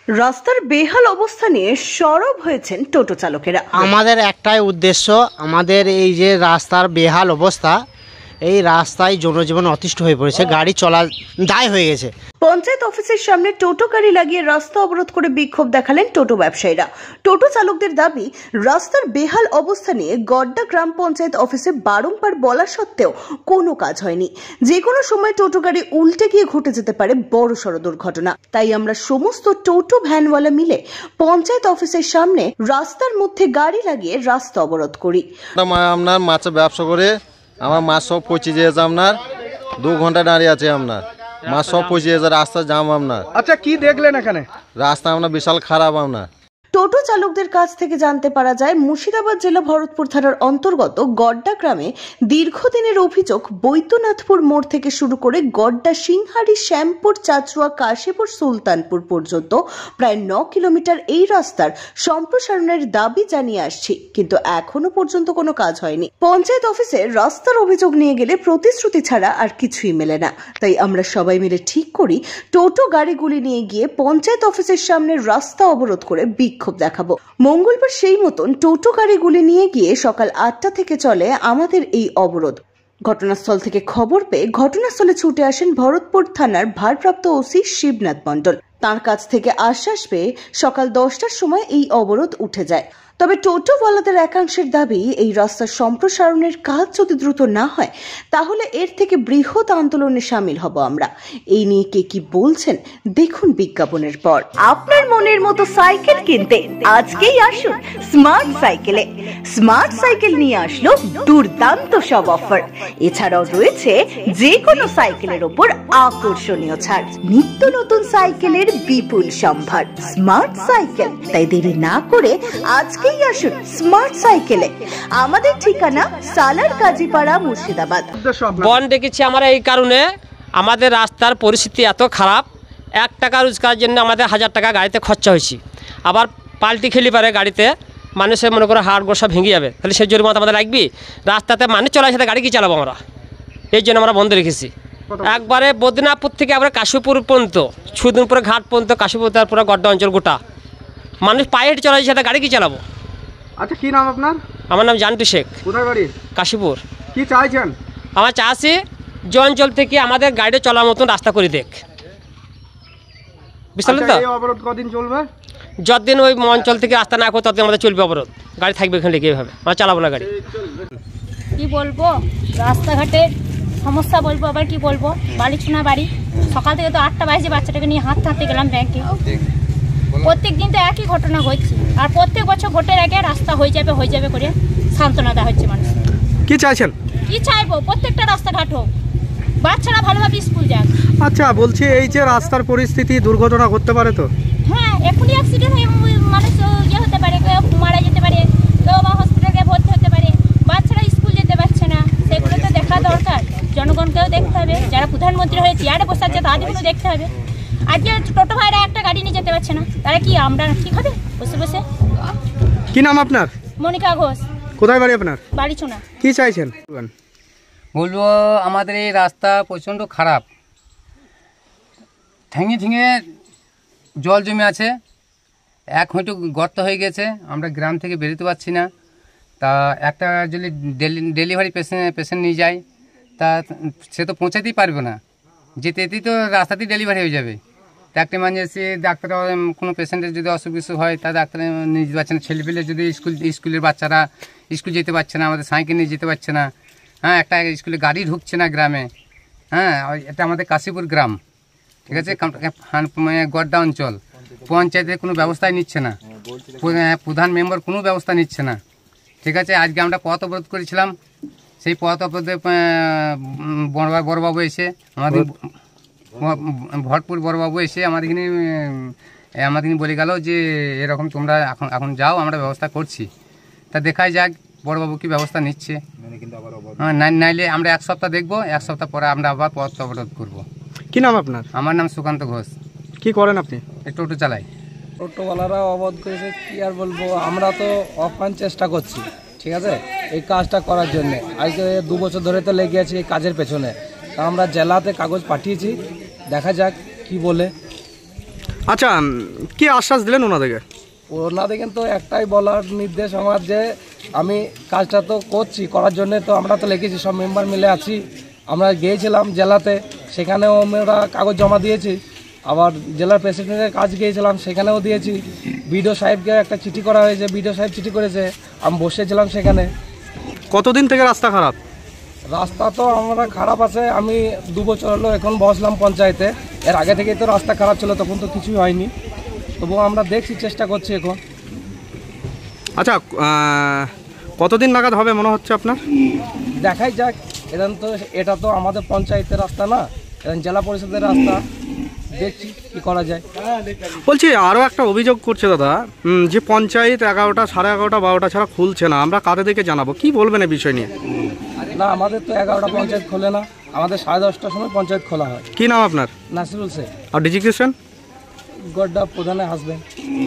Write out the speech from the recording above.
রাস্তার বেহাল অবস্থা নিয়ে সরব হয়েছেন টোটো চালকেরা। আমাদের একটাই উদ্দেশ্য, আমাদের এই যে রাস্তার বেহাল অবস্থা, এই রাস্তায় জনজীবন অতিষ্ঠ হয়ে পড়েছে, গাড়ি চলা দায় হয়ে গেছে। পঞ্চায়েত অফিসের সামনে টোটো গাড়ি লাগিয়ে রাস্তা অবরোধ করে বিক্ষোভ দেখালেন টোটো ব্যবসায়ীরা। টোটো চালকদের দাবি, রাস্তার বেহাল অবস্থা নিয়ে গড্ডা গ্রাম পঞ্চায়েত অফিসে বারংবার বলা সত্ত্বেও কোনো কাজ হয়নি। যে কোনো সময় টোটো গাড়ি উল্টে গিয়ে ঘটে যেতে পারে বড়সড় দুর্ঘটনা। তাই আমরা সমস্ত টোটো ভ্যানওয়ালা মিলে পঞ্চায়েত অফিসের সামনে রাস্তার মধ্যে গাড়ি লাগিয়ে রাস্তা অবরোধ করি। আপনার মাছের ব্যবসা করে আমার মাছ সব পচে যেয়েছে, আপনার 2 ঘন্টা দাঁড়িয়ে আছে, আপনার মাছ সব পচে যেয়েছে, রাস্তা জাম আপনার। আচ্ছা, কি দেখলেন এখানে? রাস্তা আপনার বিশাল খারাপ আপনার। টোটো চালকদের কাছ থেকে জানতে পারা যায়, মুর্শিদাবাদ জেলা ভরতপুর থানার অন্তর্গত গড্ডা গ্রামে দীর্ঘদিনের অভিযোগ, বৈদ্যনাথপুর মোড় থেকে শুরু করে গড্ডা সিংহারি, শ্যামপুর, চাচুয়া, কাশীপুর, সুলতানপুর পর্যন্ত প্রায় 9 কিলোমিটার এই রাস্তার সম্প্রসারণের দাবি জানিয়ে আসছি, কিন্তু এখনো পর্যন্ত কোনো কাজ হয়নি। পঞ্চায়েত অফিসে রাস্তার অভিযোগ নিয়ে গেলে প্রতিশ্রুতি ছাড়া আর কিছুই মেলে না। তাই আমরা সবাই মিলে ঠিক করি, টোটো গাড়িগুলি নিয়ে গিয়ে পঞ্চায়েত অফিসের সামনে রাস্তা অবরোধ করে বিক্ষোভ দেখাবো। মঙ্গলবার সেই মতন টোটো গাড়িগুলি নিয়ে গিয়ে সকাল 8টা থেকে চলে আমাদের এই অবরোধ। ঘটনাস্থল থেকে খবর পেয়ে ঘটনাস্থলে ছুটে আসেন ভরতপুর থানার ভারপ্রাপ্ত ওসি শিবনাথ মণ্ডল। তার কাছ থেকে আশ্বাস পেয়ে সকাল 10টার সময় এই অবরোধ উঠে যায়। তবে টোটোওয়ালাদের একাংশের দাবি, এই রাস্তার সম্প্রসারণের কাজ যদি দ্রুত না হয় তাহলে এর থেকে বৃহৎ আন্দোলনে সামিল হব আমরা। এই নিয়ে কে কি বলছেন দেখুন বিজ্ঞাপনের পর। আপনার মনের মতো সাইকেল কিনতে আজকেই আসুন স্মার্ট সাইকেলে। স্মার্ট সাইকেল নিয়ে আসলো দুর্দান্ত সব অফার। এছাড়াও রয়েছে যে কোনো সাইকেলের ওপর আকর্ষণীয় ছাড়, নিত্য নতুন সাইকেলের বিপুল সম্ভার। স্মার্ট সাইকেল, তাই দেরি না করে আজকেই আসুন স্মার্ট সাইকেলে। আমাদের ঠিকানা সালার কাজীপাড়া, মুর্শিদাবাদ। বন ডেকেছি আমরা এই কারণে, আমাদের রাস্তার পরিস্থিতি এত খারাপ, 1 টাকা রোজগারের জন্য আমাদের 1000 টাকা গাড়িতে খরচা হয়েছে। আবার পাল্টি খেলি পারে গাড়িতে, মানুষের মনে করে হাড় গোড় সব ভেঙে যাবে, তাহলে সেই জরিমানা আমাদের লাগবে। রাস্তাতে মানুষ চলার সাথে গাড়ি কি চালাবো আমরা, এই জন্য আমরা বন্ধ রেখেছি। একবারে বৈদ্যনাথপুর থেকে আমরা কাশীপুর পর্যন্ত, সুদিনপুর ঘাট পর্যন্ত, কাশীপুর তারপরে গড্ডা অঞ্চল গোটা মানুষ পায়ে হেঁটে চলার সাথে গাড়ি কি চালাবো। আচ্ছা, কি নাম আপনার? আমার নাম জান্টু শেখ। কোথায় বাড়ি? কাশীপুর। কি চাইছেন? আমার চাষি যে অঞ্চল থেকে আমাদের গাড়ি চলার মতন রাস্তা করে দেখ, বুঝতে পারলেন তো? এই অবরোধ কদিন চলবে? যতদিন ওই অঞ্চল থেকে রাস্তা না করে ততদিন আমাদের চলবে অবরোধ, গাড়ি থাকবে এখানে লেগে, এইভাবে আমরা চালাবো না গাড়ি। কি বলবো, রাস্তাঘাটের সমস্যা বলবো, আবার কি বলবো, বাড়ি ছোনা বাড়ি। সকাল থেকে তো 8টা বাজে বাচ্চাটাকে নিয়ে হাঁটতে গেলাম ব্যাংকে। প্রত্যেক দিন তো একই ঘটনা হচ্ছে, আর প্রত্যেক বছর ভোটের আগে রাস্তা হয়ে যাবে করে সান্ত্বনা দেওয়া হচ্ছে মানুষ। কি চাইছেন? কি চাইবো, প্রত্যেকটা রাস্তাঘাট হোক, বাচ্চারা ভালোভাবে স্কুল যাক। আচ্ছা, বলছি এই যে রাস্তার পরিস্থিতি, দুর্ঘটনা ঘটতে পারে তো? হ্যাঁ, এখনই অ্যাক্সিডেন্ট হয়ে মানুষ ইয়ে হতে পারে, কেউ মারা যেতে পারে, কেউ বা হসপিটালে ভর্তি হতে পারে, বাচ্চারা স্কুল যেতে পারছে না। সেগুলো তো দেখা দরকার, জনগণকেও দেখতে হবে, যারা প্রধানমন্ত্রী হয়ে চেয়ারে বসে আছে তাদেরকেও দেখতে হবে। আজকে টোটো ভাইরা একটা গাড়ি নিয়ে যেতে পারছে না, তারা কি আমরা ঠিক হবে বসে বসে? কি নাম আপনার? মনিকা ঘোষ। কোথায় বাড়ি আপনার? বাড়ি ছোনা। কি চাইছেন? বলবো, আমাদের এই রাস্তা প্রচণ্ড খারাপ, ঠেঙে জল জমে আছে, 1 হাঁটু গর্ত হয়ে গেছে, আমরা গ্রাম থেকে বেরোতে পারছি না। তা একটা যদি ডেলিভারি পেশেন্ট নিয়ে যায়, তা সে তো পৌঁছাতেই পারবে না, যেতেই তো রাস্তাতেই ডেলিভারি হয়ে যাবে। তা একটা ইমার্জেন্সি ডাক্তার, কোনো পেশেন্টের যদি অসুখ বিসুখ হয়, তা ডাক্তার নিয়ে যেতে পারছে না। ছেলেপিলে যদি স্কুলের বাচ্চারা স্কুল যেতে পারছে না, আমাদের সাইকেল নিয়ে যেতে পারছে না। হ্যাঁ, একটা স্কুলে গাড়ি ঢুকছে না গ্রামে। হ্যাঁ, এটা আমাদের কাশীপুর গ্রাম, ঠিক আছে, গড্ডা অঞ্চল। পঞ্চায়েতের কোনো ব্যবস্থাই নিচ্ছে না, প্রধান মেম্বার কোনো ব্যবস্থা নিচ্ছে না, ঠিক আছে। আজকে আমরা পথ অবরোধ করেছিলাম, সেই পথ অবরোধে বড়বাবু এসে আমাদের, ভরতপুর বড়বাবু এসে আমাদের বলে গেল যে এরকম তোমরা এখন যাও, আমরা ব্যবস্থা করছি। তা দেখাই যাক বড়বাবু কি ব্যবস্থা নিচ্ছে। হ্যাঁ, নাইলে আমরা 1 সপ্তাহ দেখবো, 1 সপ্তাহ পরে আমরা আবার পথ অবরোধ করবো। কি নাম আপনার? আমার নাম সুকান্ত ঘোষ। কি করেন আপনি? টোটো চালাই। টোটোওয়ালারা অবরোধ করেছে, কি আর বলবো, আমরা তো অপ্রাণ চেষ্টা করছি, ঠিক আছে, এই কাজটা করার জন্য। আজকে 2 বছর ধরে তো লেগে আছি এই কাজের পেছনে। তা আমরা জেলাতে কাগজ পাঠিয়েছি, দেখা যাক কি বলে। আচ্ছা, কি আশ্বাস দিলেন ওনাদেরকে? ওনাদের কিন্তু একটাই বলার নির্দেশ আমার, যে আমি কাজটা তো করছি, করার জন্য তো আমরা তো লিখেছি, সব মেম্বার মিলে আছি। আমরা গিয়েছিলাম জেলাতে, সেখানেও আমরা কাগজ জমা দিয়েছি। আবার জেলার প্রেসিডেন্টের কাজ গিয়েছিলাম, সেখানেও দিয়েছি। বিডিও সাহেবকে একটা চিঠি করা হয়েছে, বিডিও সাহেব চিঠি করেছে, আমি বসেছিলাম সেখানে। কতদিন থেকে রাস্তা খারাপ? রাস্তা তো আমরা খারাপ আছে, আমি 2 বছর হলো এখন বসলাম পঞ্চায়েতে। এর আগে থেকেই তো রাস্তা খারাপ ছিল, তখন তো কিছুই হয়নি। তবুও আমরা দেখছি, চেষ্টা করছি এখন। আচ্ছা, কতদিন নাগাদ হবে মনে হচ্ছে আপনার? দেখাই যাক। এটা তো আমাদের পঞ্চায়েতের রাস্তা না, এটা জেলা পরিষদের রাস্তা। দেখছি কি করা যায়। বলছি, আরও একটা অভিযোগ করছে দাদা, যে পঞ্চায়েত 11টা, 11:30, 12টা ছাড়া খুলছে না। আমরা কাদেরকে জানাবো? কি বলবেন এই বিষয় নিয়ে? না, আমাদের তো 11টা পঞ্চায়েত খোলে না, আমাদের 10:30টার সময় পঞ্চায়েত খোলা হয়। কি নাম আপনার? নাসিরুল শেখ। আর ডিজিগ্রেশন? গড্ডা প্রধানের হাসবেন্ড।